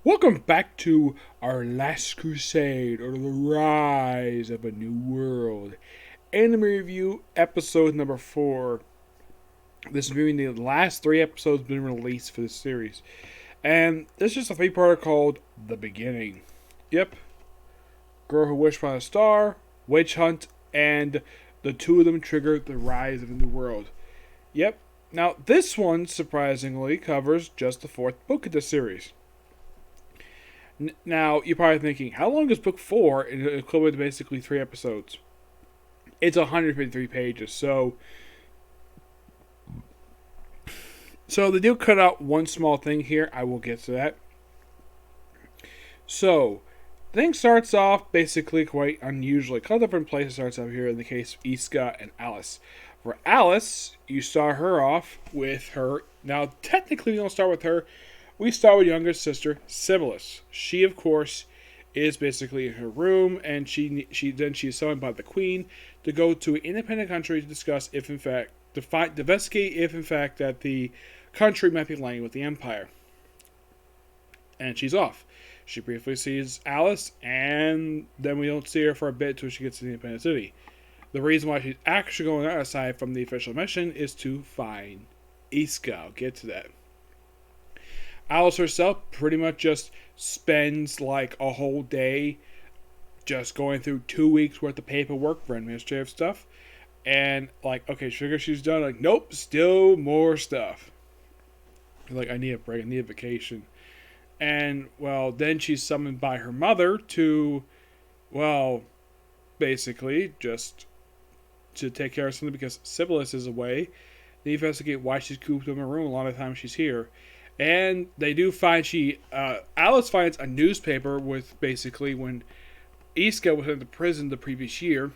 Welcome back to our last crusade, or the rise of a new world. Anime review episode number 4. This is being the last 3 episodes been released for this series. And this is just a 3-parter called The Beginning. Yep. Girl Who Wished Upon a Star, Witch Hunt, and the two of them triggered the rise of a new world. Yep. Now, this one, surprisingly, covers just the 4th book of the series. Now, you're probably thinking, how long is book 4 in equivalent to basically 3 episodes? It's 153 pages, so they do cut out one small thing here. I will get to that. So, things starts off basically quite unusually. A couple different places starts off here in the case of Iska and Alice. For Alice, you start her off with her. Now, technically, we don't start with her. We start with younger sister, Sibyllus. She, of course, is basically in her room, and she is summoned by the queen to go to an independent country to discuss if, in fact, to investigate if, in fact, that the country might be aligning with the empire. And she's off. She briefly sees Alice, and then we don't see her for a bit until she gets to the independent city. The reason why she's actually going out, aside from the official mission, is to find Iska. I'll get to that. Alice herself pretty much just spends like a whole day just going through 2 weeks worth of paperwork for administrative stuff. And like, okay, she figures she's done. Like, nope, still more stuff. Like, I need a break, I need a vacation. And, well, then she's summoned by her mother to, well, basically just to take care of something because Sibyllus is away. They investigate why she's cooped in her room. A lot of times she's here. And they do find Alice finds a newspaper with basically when Iska was in the prison the previous year.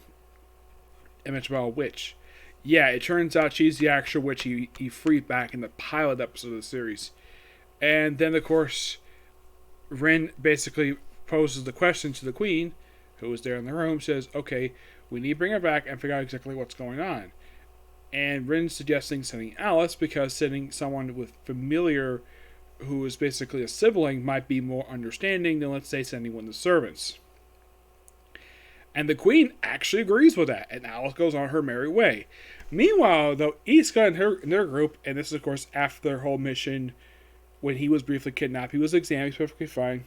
It mentioned about a witch. Yeah, it turns out she's the actual witch he freed back in the pilot episode of the series. And then, of course, Rin basically poses the question to the queen, who was there in the room, says, okay, we need to bring her back and figure out exactly what's going on. And Rin's suggesting sending Alice because sending someone with familiar who is basically a sibling might be more understanding than, let's say, sending one of the servants. And the queen actually agrees with that, and Alice goes on her merry way. Meanwhile, though, Iska and their group, and this is, of course, after their whole mission when he was briefly kidnapped, he was examined, he was perfectly fine.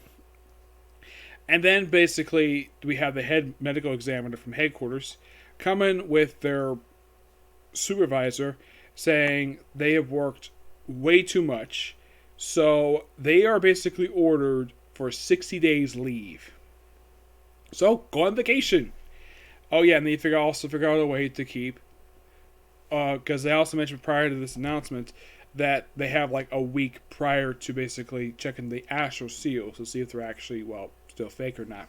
And then, basically, we have the head medical examiner from headquarters come in with their supervisor saying they have worked way too much, so they are basically ordered for 60 days leave. So go on vacation. Oh yeah, and they also figure out a way to keep, because they also mentioned prior to this announcement that they have like a week prior to basically checking the astral seals to see if they're actually, well, still fake or not.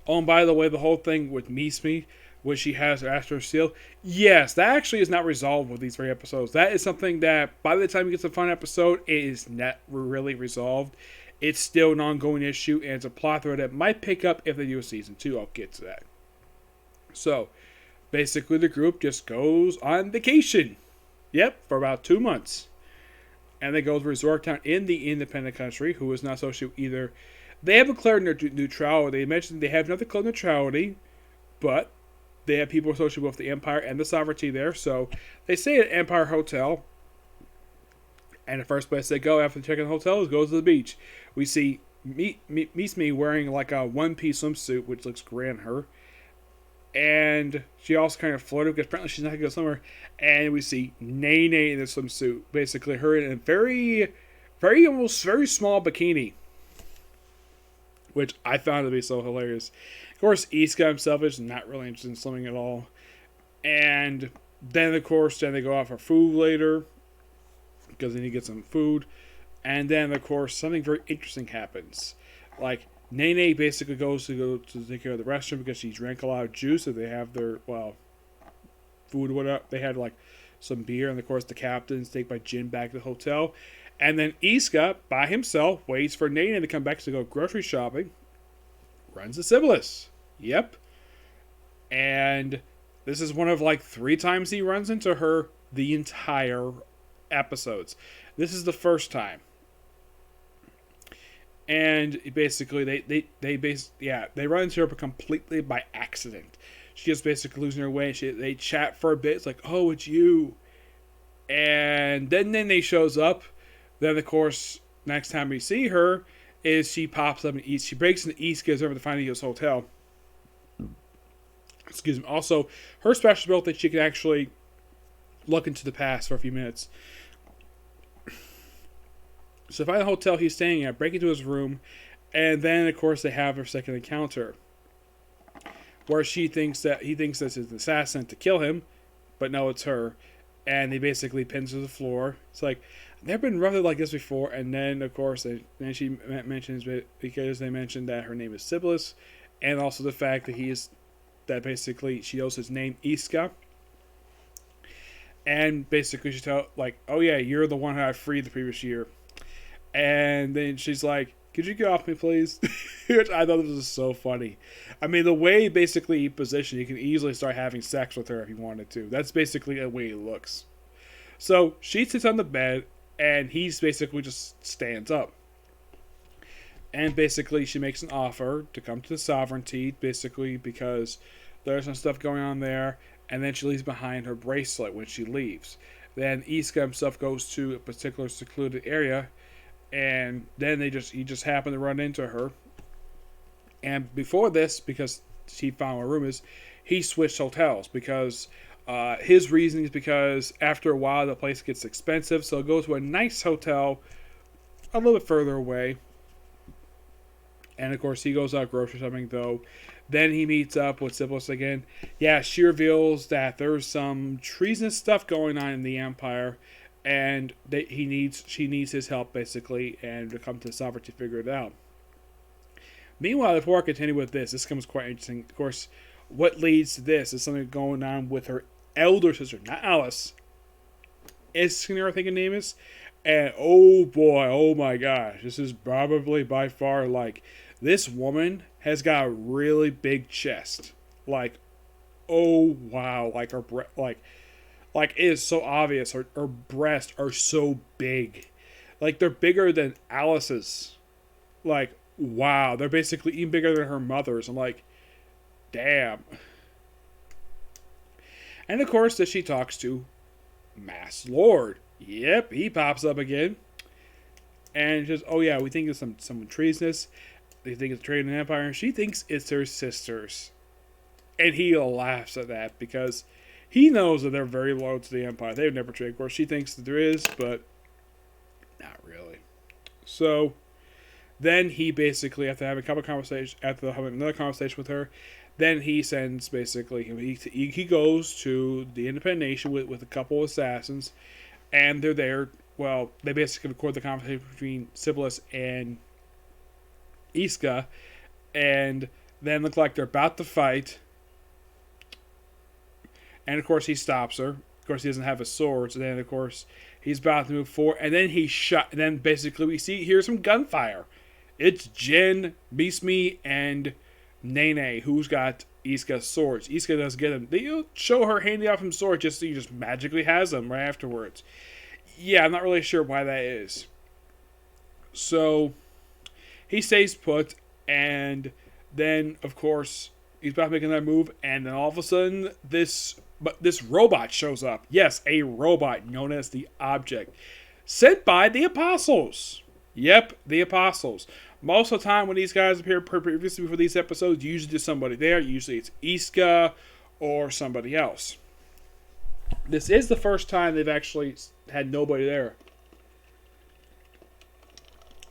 Oh, and by the way, the whole thing with Mismi, when she has her astral seal, yes, that actually is not resolved with these 3 episodes. That is something that by the time you get to the final episode, it is not really resolved. It's still an ongoing issue, and it's a plot thread that might pick up if they do a season 2. I'll get to that. So, basically the group just goes on vacation. Yep, for about 2 months. And they go to a resort town in the independent country, who is not associated with either. They have declared neutrality. They mentioned they have not declared neutrality, but they have people associated with the Empire and the sovereignty there. So they stay at Empire Hotel. And the first place they go after checking the hotel is go to the beach. We see Mismi wearing like a one-piece swimsuit, which looks great on her. And she also kind of floated because apparently she's not going to go somewhere. And we see Nene in the swimsuit. Basically her in a very, very, almost very small bikini. Which I found to be so hilarious. Of course, Iska himself is not really interested in swimming at all. And then, of course, they go out for food later. Because they need to get some food. And then, of course, something very interesting happens. Like, Nene basically goes to take care of the restroom because she drank a lot of juice. So they have their, well, food or whatever. They had, like, some beer. And, of course, the captain's take by Jin back to the hotel. And then Iska, by himself, waits for Nene to come back to go grocery shopping. Runs to Sibyllus. Yep. And this is one of like 3 times he runs into her the entire episodes. This is the first time. And basically, they run into her completely by accident. She just basically losing her way. They chat for a bit. It's like, oh, it's you. And then they shows up. Then of course, next time we see her, is she pops up and eats. She breaks into East, goes over to find Ego's hotel. Excuse me. Also, her special ability, she can actually look into the past for a few minutes. So find the hotel he's staying at, break into his room, and then of course they have their second encounter, where he thinks that it's an assassin to kill him, but no, it's her, and he basically pins her to the floor. It's like, I've never been roughed like this before, and then of course then she mentions, because they mentioned that her name is Sibyllus, and also the fact that basically she knows his name Iska. And basically she tell, like, oh yeah, you're the one who I freed the previous year. And then she's like, could you get off me, please? Which I thought this was so funny. I mean, the way basically he positioned, you can easily start having sex with her if you wanted to. That's basically the way he looks. So she sits on the bed, and he's basically just stands up. And basically she makes an offer to come to the Sovereignty, basically because there's some stuff going on there. And then she leaves behind her bracelet when she leaves. Then Iska himself goes to a particular secluded area, and then he just happened to run into her. And before this, because he found where her room is, he switched hotels because his reasoning is because after a while the place gets expensive, so he'll go to a nice hotel a little bit further away. And of course he goes out grocery shopping though. Then he meets up with Sibyllus again. Yeah, she reveals that there's some treasonous stuff going on in the Empire, and she needs his help basically, and to come to the Sovereignty to figure it out. Meanwhile, before I continue with this becomes quite interesting. Of course, what leads to this is something going on with her elder sister, not Alice. Iskner, I think her name is. And oh boy, oh my gosh, this is probably by far, like, this woman has got a really big chest. Like, oh wow, like her like it is so obvious. Her breasts are so big, like they're bigger than Alice's. Like, wow, they're basically even bigger than her mother's. I'm like, damn. And of course, that she talks to Mass Lord. Yep, he pops up again. And just, oh yeah, we think it's some treasonous. They think it's trade in the Empire. And she thinks it's her sisters. And he laughs at that because he knows that they're very loyal to the Empire. They would never trade. Of course, she thinks that there is, but not really. So then he basically, after having a couple of conversations, after having another conversation with her, then he sends basically, he goes to the Independent Nation with a couple of assassins. And they're there. Well, they basically record the conversation between Sibyllus and Iska, and then look like they're about to fight. And of course, he stops her. Of course, he doesn't have a sword. So then, of course, he's about to move forward, and then he shot. And then basically, we hear some gunfire. It's Jin, Bismi, and Nene who's got Iska's swords. Iska does get them. They show her handing off him sword just so he just magically has them right afterwards. Yeah, I'm not really sure why that is. So he stays put, and then of course he's about to make another move, and then all of a sudden this robot shows up. Yes, a robot known as the Object, sent by the Apostles. Yep, the Apostles. Most of the time when these guys appear previously for these episodes, usually there's somebody there. Usually it's Iska or somebody else. This is the first time they've actually had nobody there.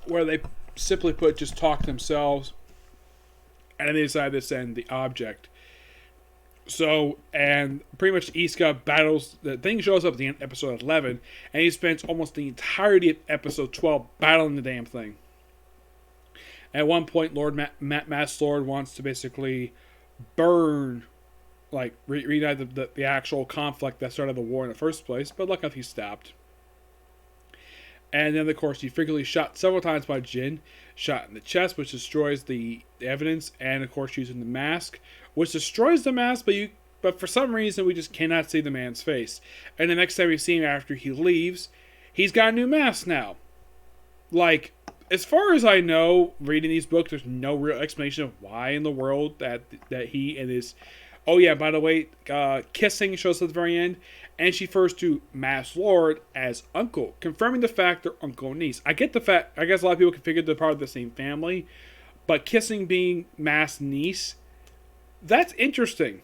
Where they simply put, just talk themselves, and then they decide to send the Object. So, and pretty much Iska battles, the thing shows up at the end of episode 11, and he spends almost the entirety of episode 12 battling the damn thing. At one point, Mass Lord wants to basically burn, like, reignite the actual conflict that started the war in the first place, but luckily enough he stopped. And then, of course, he frequently shot several times by Jin, shot in the chest, which destroys the evidence, and of course using the mask, which destroys the mask, but for some reason we just cannot see the man's face. And the next time we see him after he leaves, he's got a new mask now. Like, as far as I know, reading these books, there's no real explanation of why in the world that he and his. Oh yeah, by the way, kissing shows up at the very end, and she refers to Mass Lord as uncle, confirming the fact they're uncle and niece. I get the fact. I guess a lot of people can figure they're part of the same family, but kissing being Mass niece, that's interesting.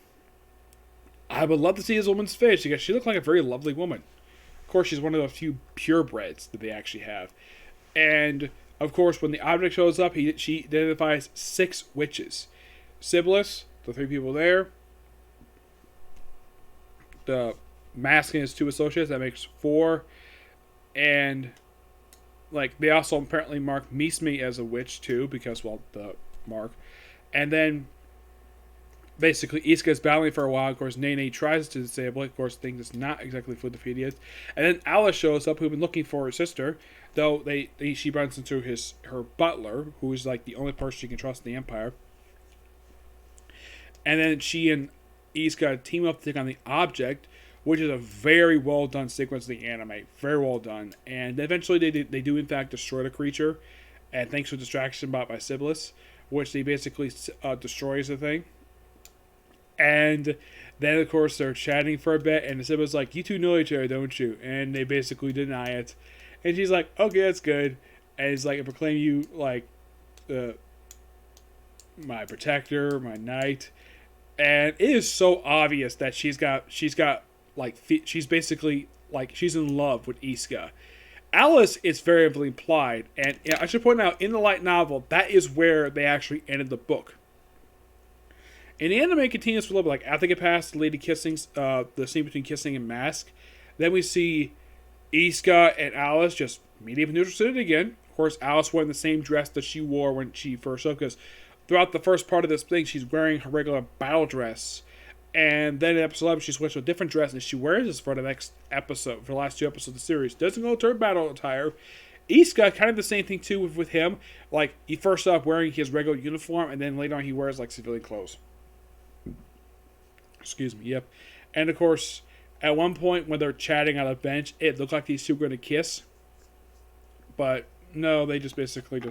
I would love to see this woman's face because she looked like a very lovely woman. Of course, she's one of the few purebreds that they actually have. And, of course, when the object shows up, she identifies 6 witches. Sibyllis, the 3 people there. The mask and his 2 associates, that makes 4. And, like, they also apparently mark Misme as a witch, too, because, well, the mark. And then basically, Iska is battling for a while. Of course, Nene tries to disable it. Of course, things is not exactly food to feed yet. And then Alice shows up, who's been looking for her sister. Though she runs into her butler, who is like the only person she can trust in the Empire. And then she and Iska team up to take on the object, which is a very well done sequence in the anime. Very well done. And eventually, they do in fact destroy the creature. And thanks to distraction brought by Sibyllis, which they basically destroys the thing. And then, of course, they're chatting for a bit, and Sibyl's like, you two know each other, don't you? And they basically deny it. And she's like, okay, that's good. And he's like, I proclaim you, like, my protector, my knight. And it is so obvious that she's basically, like, she's in love with Iska. Alice is very heavily implied, and I should point out, in the light novel, that is where they actually ended the book. And the anime continues for a little bit, like, after they get past the lady kissing, the scene between kissing and mask, then we see Iska and Alice just meet up in Neutral City again. Of course, Alice wearing the same dress that she wore when she first showed, because throughout the first part of this thing, she's wearing her regular battle dress. And then in episode 11, she switched to a different dress, and she wears this for the next episode, for the last 2 episodes of the series. Doesn't go to her battle attire. Iska, kind of the same thing, too, with him. Like, he first off wearing his regular uniform, and then later on he wears, like, civilian clothes. Excuse me, yep. And, of course, at one point when they're chatting on a bench, it looked like these two were going to kiss. But, no, they just basically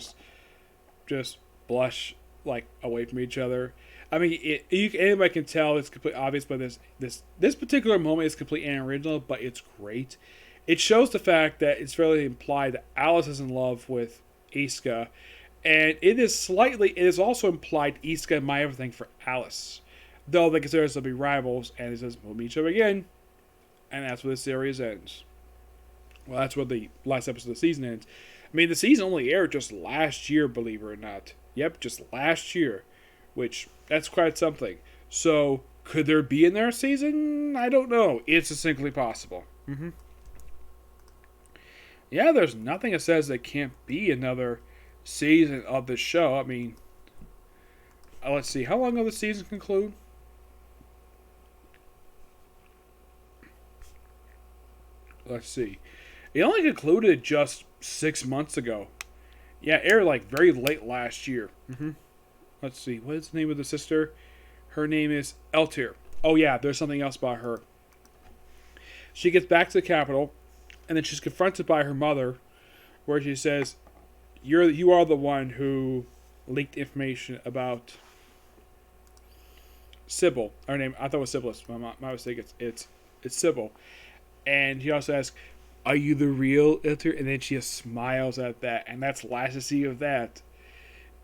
just blush, like, away from each other. I mean, anybody can tell it's completely obvious, but this particular moment is completely unoriginal, but it's great. It shows the fact that it's fairly implied that Alice is in love with Iska, and it is also implied Iska might have everything for Alice. Though they consider us to be rivals, and it says, we'll meet each other again. And that's where the series ends. Well, that's where the last episode of the season ends. I mean, the season only aired just last year, believe it or not. Yep, just last year. Which, that's quite something. So, could there be another season? I don't know. It's distinctly possible. Yeah, there's nothing that says there can't be another season of the show. I mean, let's see. How long will the season conclude? Let's see. It only concluded just 6 months ago. Yeah, aired like very late last year. Let's see. What is the name of the sister? Her name is Eltir. Oh yeah, there's something else about her. She gets back to the capital, and then she's confronted by her mother, where she says, "You are the one who leaked information about Sybil." Her name, I thought it was Sibyllis. My mistake. It's Sybil. And he also asks, "Are you the real Eltir?" And then she just smiles at that, and that's the last to see of that.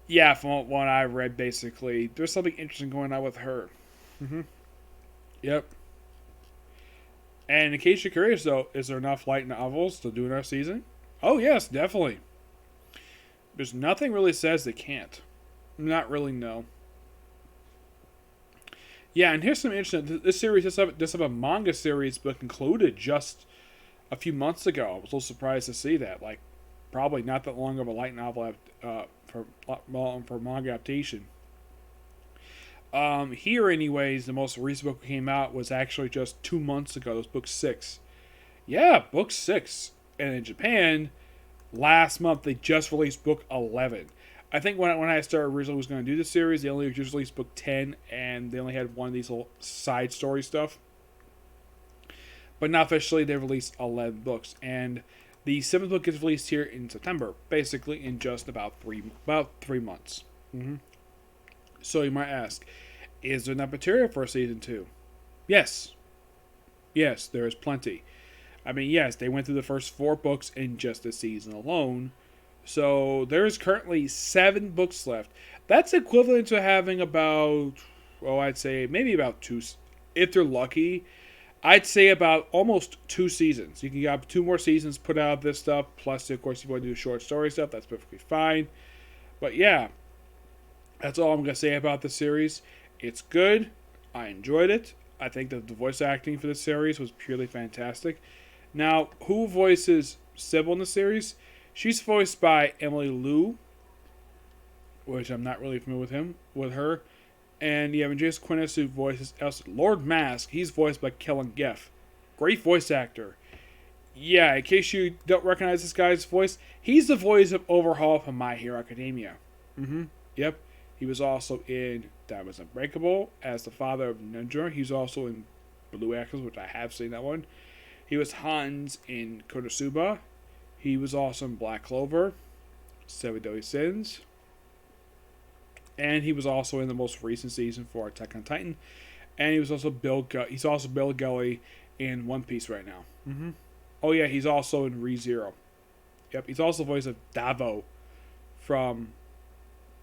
Yeah, from what I read, basically, there's something interesting going on with her. Yep. And in case you're curious, though, is there enough light novels to do another season? Oh, yes, definitely. There's nothing really says they can't. Not really, no. Yeah, and here's some interesting... This series does have a manga series, but concluded just a few months ago. I was a little surprised to see that. Like, probably not that long of a light novel for manga adaptation. Here, anyways, the most recent book that came out was actually just 2 months ago. It was book 6. Yeah, book 6. And in Japan, last month, they just released book 11. I think when I started originally was going to do the series, they only just released book 10, and they only had one of these little side story stuff. But now officially, they released 11 books. And The seventh book gets released here in September, basically in just about 3 months. Mm-hmm. So you might ask, is there enough material for season 2? Yes. Yes, there is plenty. I mean, yes, they went through the first 4 books in just this season alone. So there is currently 7 books left. That's equivalent to having about, I'd say maybe about 2, if they're lucky. I'd say about almost 2 seasons. You can have 2 more seasons put out of this stuff. Plus, of course, if you want to do short story stuff, that's perfectly fine. But yeah, that's all I'm going to say about the series. It's good. I enjoyed it. I think that the voice acting for the series was purely fantastic. Now, who voices Sybil in the series? She's voiced by Emily Liu, which I'm not really familiar with her. And you have Andreas Quinnis, who voices Lord Mask. He's voiced by Kellen Geff. Great voice actor. Yeah, in case you don't recognize this guy's voice, he's the voice of Overhaul from My Hero Academia. Mm-hmm. Yep. He was also in Diamonds Unbreakable as the father of Ninja. He's also in Blue Axis, which I have seen that one. He was Hans in Konosuba. He was also in Black Clover, Seven Deadly Sins. And he was also in the most recent season for Attack on Titan. And he was also Bill Gully in One Piece right now. Mm-hmm. Oh yeah, he's also in ReZero. Yep, he's also the voice of Davo from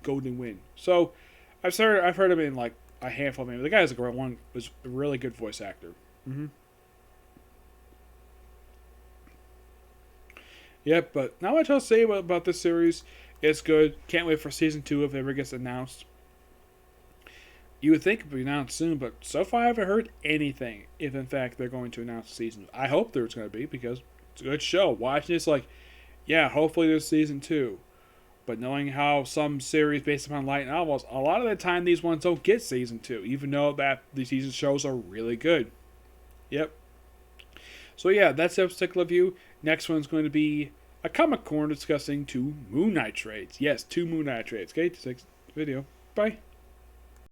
Golden Wind. So I've heard him in like a handful of movies. The guy is was a really good voice actor. Mm-hmm. Yep, but not much else to say about this series. It's good. Can't wait for season 2 if it ever gets announced. You would think it would be announced soon, but so far I haven't heard anything if in fact they're going to announce the season. I hope there's going to be because it's a good show. Watching this hopefully there's season 2. But knowing how some series based upon light novels, a lot of the time these ones don't get season 2, even though that the season shows are really good. Yep. So yeah, that's the particular review. Next one's going to be a comic corner discussing 2 Moon Knight trades. Yes, 2 Moon Knight trades. Okay, next video. Bye.